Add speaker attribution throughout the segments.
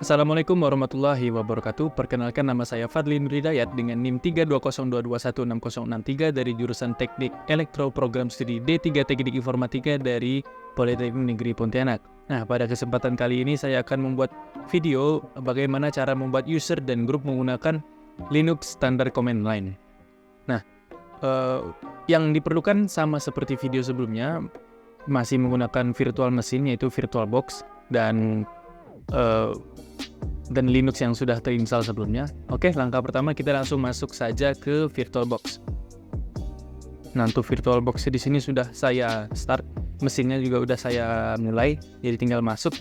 Speaker 1: Assalamualaikum warahmatullahi wabarakatuh. Perkenalkan, nama saya Fadli Nurhidayat dengan NIM 32022160063 dari jurusan Teknik Elektro Program Studi D3 Teknik Informatika dari Politeknik Negeri Pontianak. Nah, pada kesempatan kali ini saya akan membuat video bagaimana cara membuat user dan grup menggunakan Linux Standard Command Line. Nah, yang diperlukan sama seperti video sebelumnya, masih menggunakan virtual machine yaitu VirtualBox dan Linux yang sudah terinstall sebelumnya. Oke, langkah pertama kita langsung masuk saja ke VirtualBox. Nah, untuk VirtualBox di sini sudah saya start, mesinnya juga udah saya mulai, jadi tinggal masuk.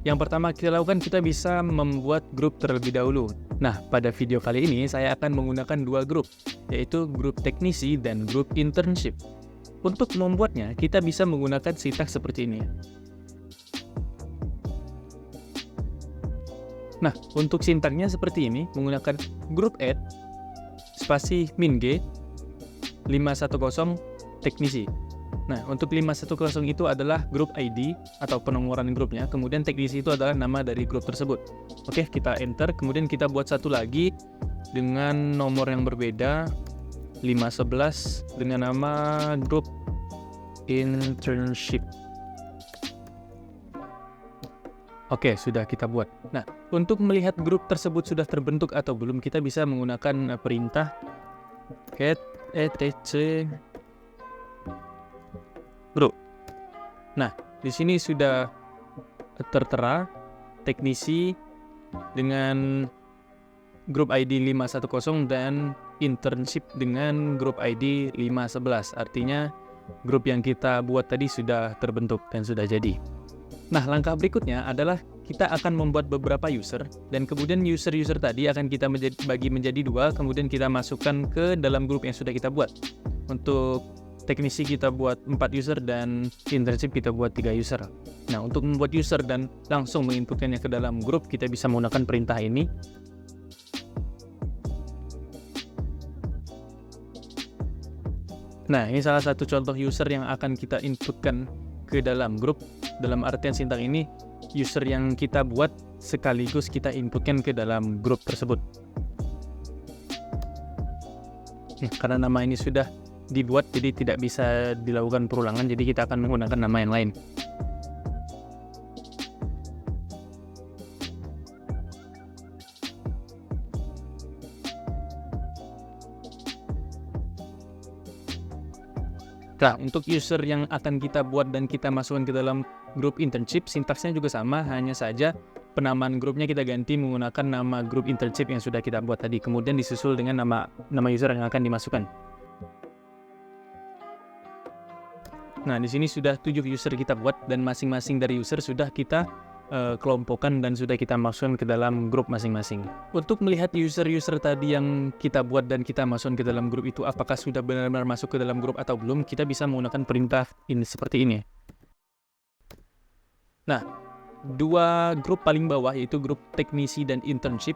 Speaker 1: Yang pertama kita lakukan, kita bisa membuat grup terlebih dahulu. Nah, pada video kali ini saya akan menggunakan dua grup, yaitu grup teknisi dan grup internship. Untuk membuatnya, kita bisa menggunakan sintaks seperti ini. Nah, untuk sintaknya seperti ini, menggunakan grup add spasi min g 510 teknisi. Nah, untuk 510 itu adalah grup ID atau penomoran grupnya, kemudian teknisi itu adalah nama dari grup tersebut. Oke, kita enter, kemudian kita buat satu lagi dengan nomor yang berbeda, 511 dengan nama grup internship. Oke, sudah kita buat. Nah, untuk melihat grup tersebut sudah terbentuk atau belum, kita bisa menggunakan perintah get etc group. Nah, di sini sudah tertera teknisi dengan grup ID 510 dan internship dengan grup ID 511. Artinya grup yang kita buat tadi sudah terbentuk dan sudah jadi. Nah, langkah berikutnya adalah kita akan membuat beberapa user, dan kemudian user-user tadi akan kita bagi menjadi dua, kemudian kita masukkan ke dalam grup yang sudah kita buat. Untuk teknisi kita buat 4 user dan internship kita buat 3 user. Nah, untuk membuat user dan langsung menginputkannya ke dalam grup, kita bisa menggunakan perintah ini. Nah, ini salah satu contoh user yang akan kita inputkan ke dalam grup. Dalam artian sintaks ini, user yang kita buat sekaligus kita inputkan ke dalam grup tersebut. Karena nama ini sudah dibuat, jadi tidak bisa dilakukan perulangan, jadi kita akan menggunakan nama yang lain. Nah, untuk user yang akan kita buat dan kita masukkan ke dalam grup internship, sintaksnya juga sama, hanya saja penamaan grupnya kita ganti menggunakan nama grup internship yang sudah kita buat tadi, kemudian disusul dengan nama user yang akan dimasukkan. Nah, di sini sudah 7 user kita buat dan masing-masing dari user sudah kita kelompokkan dan sudah kita masukkan ke dalam grup masing-masing. Untuk melihat user-user tadi yang kita buat dan kita masukkan ke dalam grup itu apakah sudah benar-benar masuk ke dalam grup atau belum, kita bisa menggunakan perintah ini seperti ini. Nah, dua grup paling bawah yaitu grup teknisi dan internship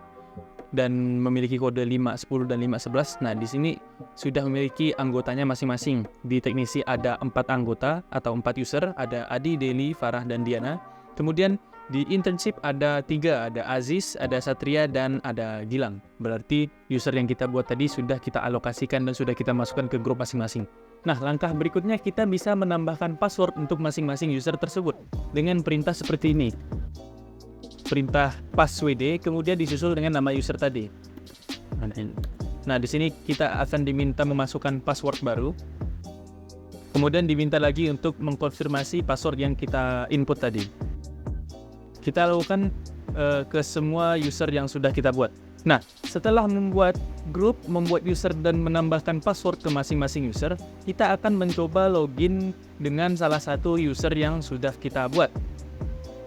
Speaker 1: dan memiliki kode 510 dan 511. Nah, di sini sudah memiliki anggotanya masing-masing. Di teknisi ada 4 anggota atau 4 user, ada Adi, Deli, Farah, dan Diana. Kemudian di internship ada 3, ada Aziz, ada Satria, dan ada Gilang. Berarti user yang kita buat tadi sudah kita alokasikan dan sudah kita masukkan ke grup masing-masing. Nah, langkah berikutnya kita bisa menambahkan password untuk masing-masing user tersebut dengan perintah seperti ini. Perintah passwd, kemudian disusul dengan nama user tadi. Nah, di sini kita akan diminta memasukkan password baru. Kemudian diminta lagi untuk mengkonfirmasi password yang kita input tadi. Kita lakukan ke semua user yang sudah kita buat. Nah, setelah membuat grup, membuat user dan menambahkan password ke masing-masing user, kita akan mencoba login dengan salah satu user yang sudah kita buat.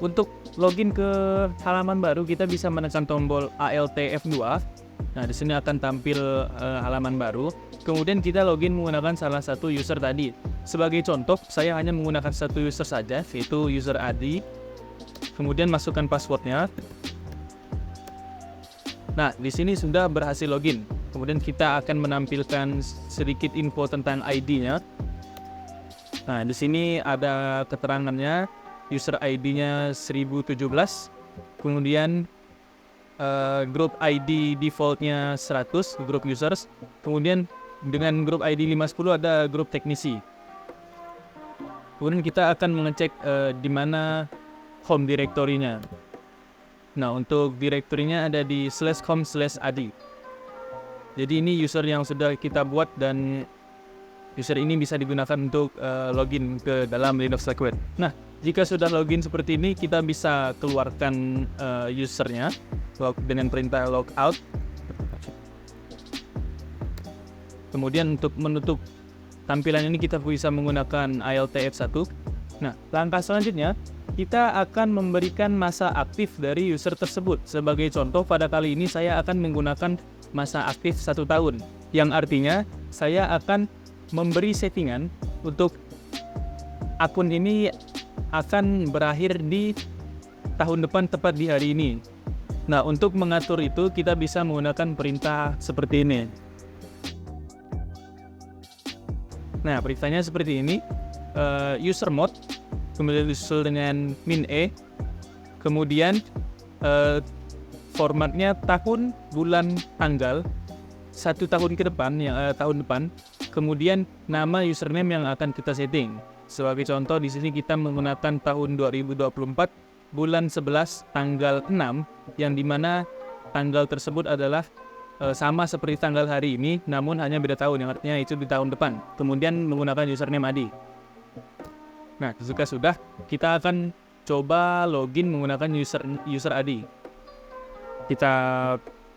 Speaker 1: Untuk login ke halaman baru, kita bisa menekan tombol Alt F2. Nah, di sini akan tampil halaman baru. Kemudian kita login menggunakan salah satu user tadi. Sebagai contoh, saya hanya menggunakan satu user saja, yaitu user Adi. Kemudian masukkan passwordnya. Nah, di sini sudah berhasil login. Kemudian kita akan menampilkan sedikit info tentang ID-nya. Nah, di sini ada keterangannya. User ID-nya 1017. Kemudian grup ID defaultnya 100 grup users, kemudian dengan grup ID 510 ada grup teknisi. Kemudian kita akan mengecek di mana home directory-nya. Nah, untuk directory-nya ada di /home/ad. Jadi ini user yang sudah kita buat dan user ini bisa digunakan untuk login ke dalam Linux Liquid. Nah, jika sudah login seperti ini, kita bisa keluarkan usernya dengan perintah logout. Kemudian untuk menutup tampilan ini kita bisa menggunakan Alt F1. Nah, langkah selanjutnya kita akan memberikan masa aktif dari user tersebut. Sebagai contoh, pada kali ini saya akan menggunakan masa aktif 1 tahun, yang artinya saya akan memberi settingan untuk akun ini akan berakhir di tahun depan tepat di hari ini. Nah, untuk mengatur itu kita bisa menggunakan perintah seperti ini. Nah, perintahnya seperti ini, user mode, kemudian disusul dengan -e, kemudian formatnya tahun, bulan, tanggal, 1 tahun ke depan, tahun depan, kemudian nama username yang akan kita setting. Sebagai contoh di sini kita menggunakan tahun 2024, bulan 11, tanggal 6, yang dimana tanggal tersebut adalah sama seperti tanggal hari ini, namun hanya beda tahun, yang artinya itu di tahun depan. Kemudian menggunakan username Adi. Nah, jika sudah, kita akan coba login menggunakan user Adi. Kita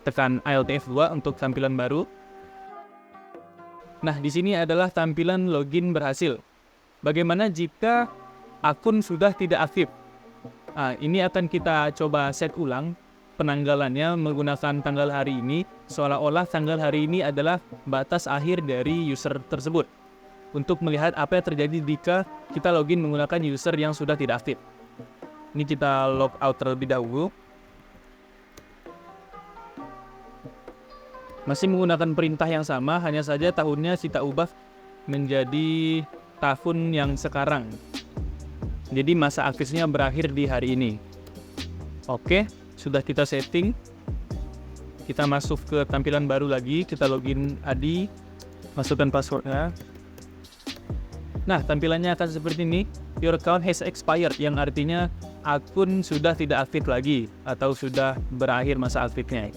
Speaker 1: tekan Alt F2 untuk tampilan baru. Nah, di sini adalah tampilan login berhasil. Bagaimana jika akun sudah tidak aktif? Nah, ini akan kita coba set ulang penanggalannya menggunakan tanggal hari ini, seolah-olah tanggal hari ini adalah batas akhir dari user tersebut. Untuk melihat apa yang terjadi jika kita login menggunakan user yang sudah tidak aktif. Ini kita log out terlebih dahulu. Masih menggunakan perintah yang sama, hanya saja tahunnya kita ubah menjadi tahun yang sekarang. Jadi masa aktifnya berakhir di hari ini. Oke, sudah kita setting. Kita masuk ke tampilan baru lagi, kita login Adi, masukkan passwordnya. Nah, tampilannya akan seperti ini. Your account has expired, yang artinya akun sudah tidak aktif lagi atau sudah berakhir masa aktifnya.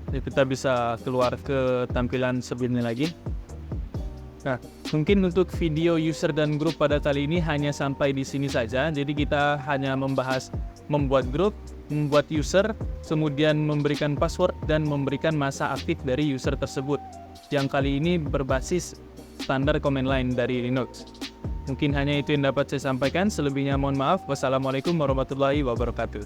Speaker 1: Jadi kita bisa keluar ke tampilan sebelumnya lagi. Nah, mungkin untuk video user dan grup pada kali ini hanya sampai di sini saja. Jadi kita hanya membahas membuat grup, membuat user, kemudian memberikan password dan memberikan masa aktif dari user tersebut. Yang kali ini berbasis standar command line dari Linux. Mungkin hanya itu yang dapat saya sampaikan. Selebihnya mohon maaf. Wassalamualaikum warahmatullahi wabarakatuh.